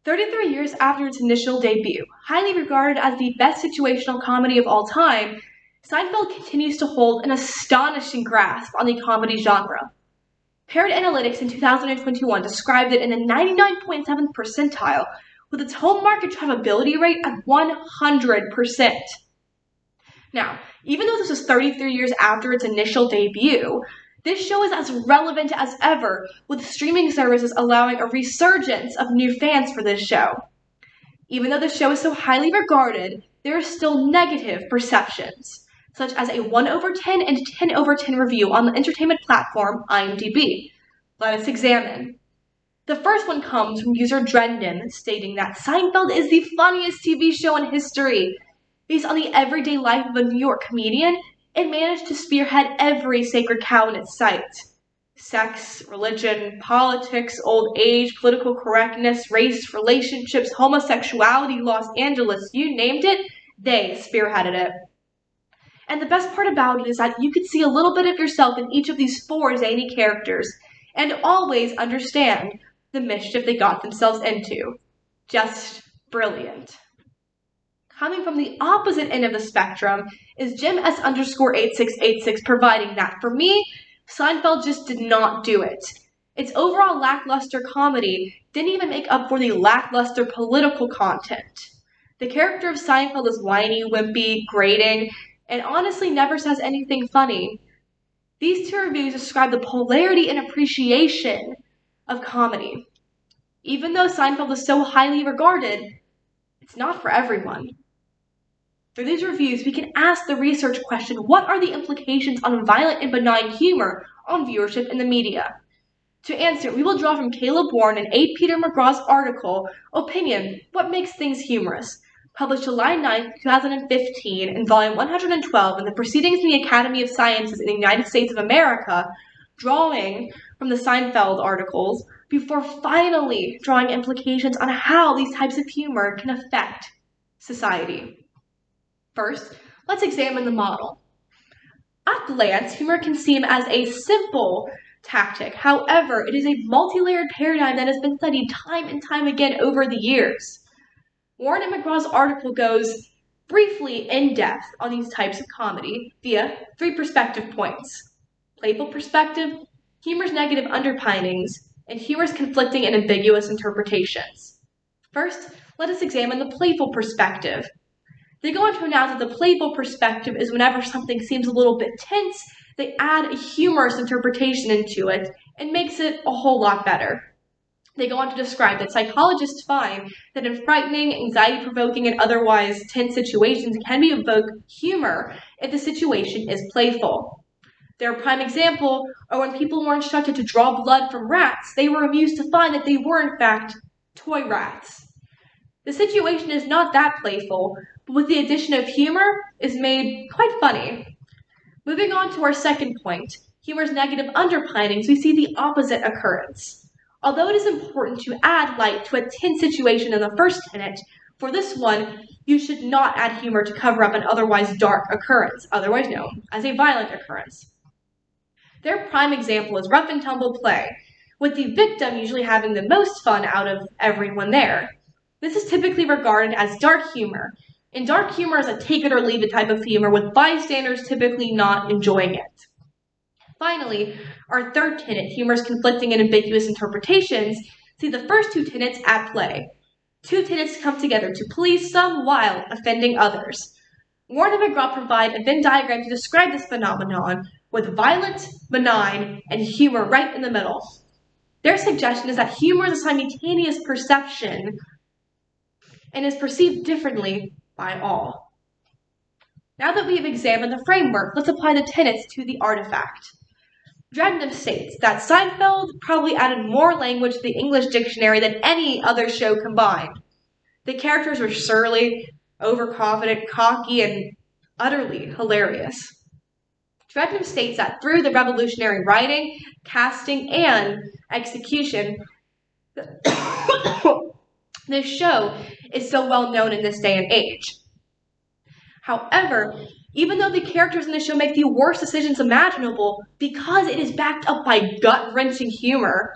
33 years after its initial debut, highly regarded as the best situational comedy of all time, Seinfeld continues to hold an astonishing grasp on the comedy genre. Parrot Analytics in 2021 described it in the 99.7th percentile, with its home market drivability rate at 100%. Now, even though this was 33 years after its initial debut, this show is as relevant as ever, with streaming services allowing a resurgence of new fans for this show. Even though the show is so highly regarded, there are still negative perceptions, such as a 1 over 10 and 10 over 10 review on the entertainment platform IMDb. Let us examine. The first one comes from user Drendon, stating that Seinfeld is the funniest TV show in history. Based on the everyday life of a New York comedian, it managed to spearhead every sacred cow in its sight. Sex, religion, politics, old age, political correctness, race, relationships, homosexuality, Los Angeles, you named it, they spearheaded it. And the best part about it is that you could see a little bit of yourself in each of these four zany characters, and always understand the mischief they got themselves into. Just brilliant. Coming from the opposite end of the spectrum is Jim S underscore 8686 providing that, for me, Seinfeld just did not do it. Its overall lackluster comedy didn't even make up for the lackluster political content. The character of Seinfeld is whiny, wimpy, grating, and honestly never says anything funny. These two reviews describe the polarity and appreciation of comedy. Even though Seinfeld is so highly regarded, it's not for everyone. Through these reviews, we can ask the research question, what are the implications on violent and benign humor on viewership in the media? To answer, we will draw from Caleb Warren and A. Peter McGraw's article, Opinion, What Makes Things Humorous?, published July 9, 2015 in volume 112 in the Proceedings in the Academy of Sciences in the United States of America, drawing from the Seinfeld articles, before finally drawing implications on how these types of humor can affect society. First, let's examine the model. At a glance, humor can seem as a simple tactic. However, it is a multi-layered paradigm that has been studied time and time again over the years. Warren and McGraw's article goes briefly in depth on these types of comedy via 3 perspective points: playful perspective, humor's negative underpinnings, and humor's conflicting and ambiguous interpretations. First, let us examine the playful perspective. They go on to announce that the playful perspective is whenever something seems a little bit tense, they add a humorous interpretation into it and makes it a whole lot better. They go on to describe that psychologists find that in frightening, anxiety-provoking, and otherwise tense situations can be evoked humor if the situation is playful. Their prime example are when people were instructed to draw blood from rats, they were amused to find that they were in fact toy rats. The situation is not that playful, but with the addition of humor, is made quite funny. Moving on to our second point, humor's negative underpinnings, we see the opposite occurrence. Although it is important to add light to a tense situation in the first tenet, for this one, you should not add humor to cover up an otherwise dark occurrence, otherwise known as a violent occurrence. Their prime example is rough and tumble play, with the victim usually having the most fun out of everyone there. This is typically regarded as dark humor, and dark humor is a take it or leave it type of humor, with bystanders typically not enjoying it. Finally, our third tenet, humor's conflicting and ambiguous interpretations, see the first 2 tenets at play. 2 tenets come together to please some while offending others. Warren and McGraw provide a Venn diagram to describe this phenomenon, with violent, benign, and humor right in the middle. Their suggestion is that humor is a simultaneous perception and is perceived differently by all. Now that we have examined the framework, let's apply the tenets to the artifact. Drednam states that Seinfeld probably added more language to the English dictionary than any other show combined. The characters were surly, overconfident, cocky, and utterly hilarious. Drednam states that through the revolutionary writing, casting, and execution, this show is so well known in this day and age. However, even though the characters in the show make the worst decisions imaginable, because it is backed up by gut-wrenching humor,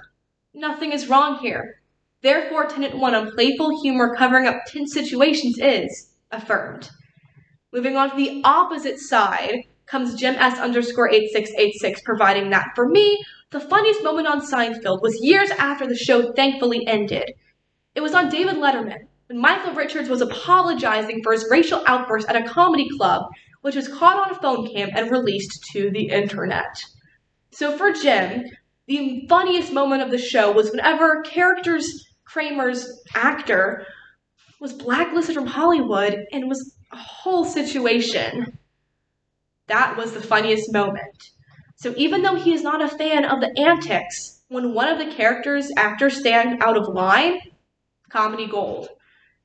nothing is wrong here. Therefore, Tenet 1 on playful humor covering up tense situations is affirmed. Moving on to the opposite side comes Jim S_8686, providing that, for me, the funniest moment on Seinfeld was years after the show thankfully ended. It was on David Letterman, when Michael Richards was apologizing for his racial outburst at a comedy club, which was caught on a phone cam and released to the internet. So for Jim, the funniest moment of the show was whenever Kramer's actor was blacklisted from Hollywood and was a whole situation. That was the funniest moment. So even though he is not a fan of the antics, when one of the actors stand out of line, comedy gold.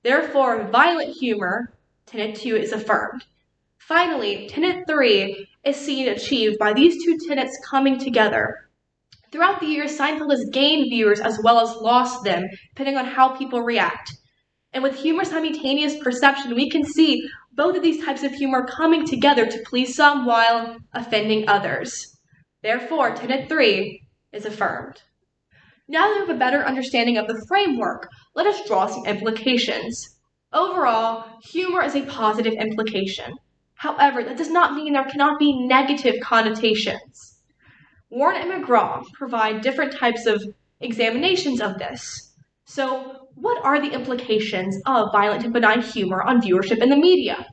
Therefore, violent humor, Tenet 2 is affirmed. Finally, Tenet 3 is seen achieved by these two tenets coming together. Throughout the years, Seinfeld has gained viewers as well as lost them, depending on how people react. And with humor simultaneous perception, we can see both of these types of humor coming together to please some while offending others. Therefore, Tenet 3 is affirmed. Now that we have a better understanding of the framework, let us draw some implications. Overall, humor is a positive implication. However, that does not mean there cannot be negative connotations. Warren and McGraw provide different types of examinations of this. So, what are the implications of violent and benign humor on viewership in the media?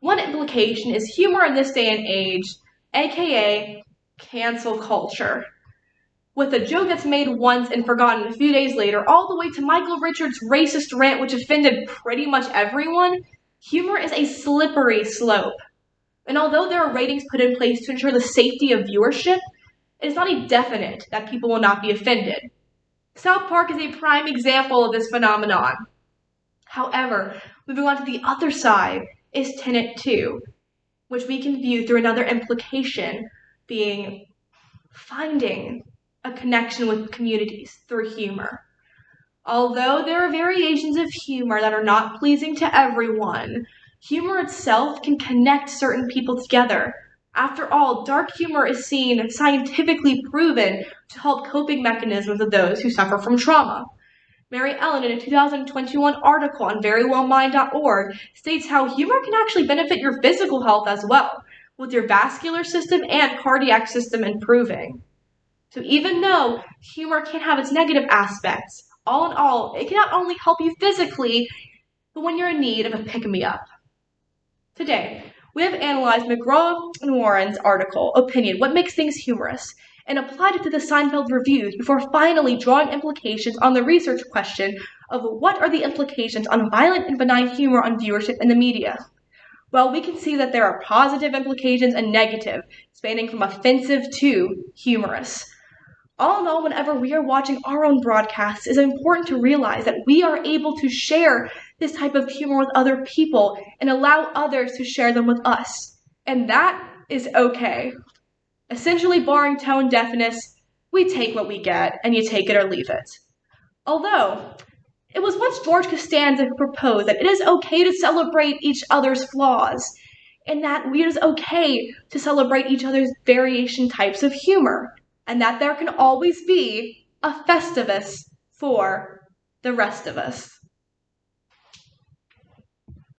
One implication is humor in this day and age, aka cancel culture. With a joke that's made once and forgotten a few days later, all the way to Michael Richards' racist rant which offended pretty much everyone, humor is a slippery slope. And although there are ratings put in place to ensure the safety of viewership, it is not a definite that people will not be offended. South Park is a prime example of this phenomenon. However, moving on to the other side is Tenet 2, which we can view through another implication, being finding a connection with communities through humor. Although there are variations of humor that are not pleasing to everyone, humor itself can connect certain people together. After all, dark humor is seen scientifically proven to help coping mechanisms of those who suffer from trauma. Mary Ellen, in a 2021 article on verywellmind.org, states how humor can actually benefit your physical health as well, with your vascular system and cardiac system improving. So even though humor can have its negative aspects, all in all, it can not only help you physically, but when you're in need of a pick-me-up. Today, we have analyzed McGraw and Warren's article, Opinion, What Makes Things Humorous, and applied it to the Seinfeld reviews before finally drawing implications on the research question of what are the implications on violent and benign humor on viewership in the media. Well, we can see that there are positive implications and negative, spanning from offensive to humorous. All in all, whenever we are watching our own broadcasts, it is important to realize that we are able to share this type of humor with other people and allow others to share them with us. And that is okay. Essentially, barring tone deafness, we take what we get, and you take it or leave it. Although, it was once George Costanza who proposed that it is okay to celebrate each other's flaws, and that it is okay to celebrate each other's variation types of humor, and that there can always be a Festivus for the rest of us.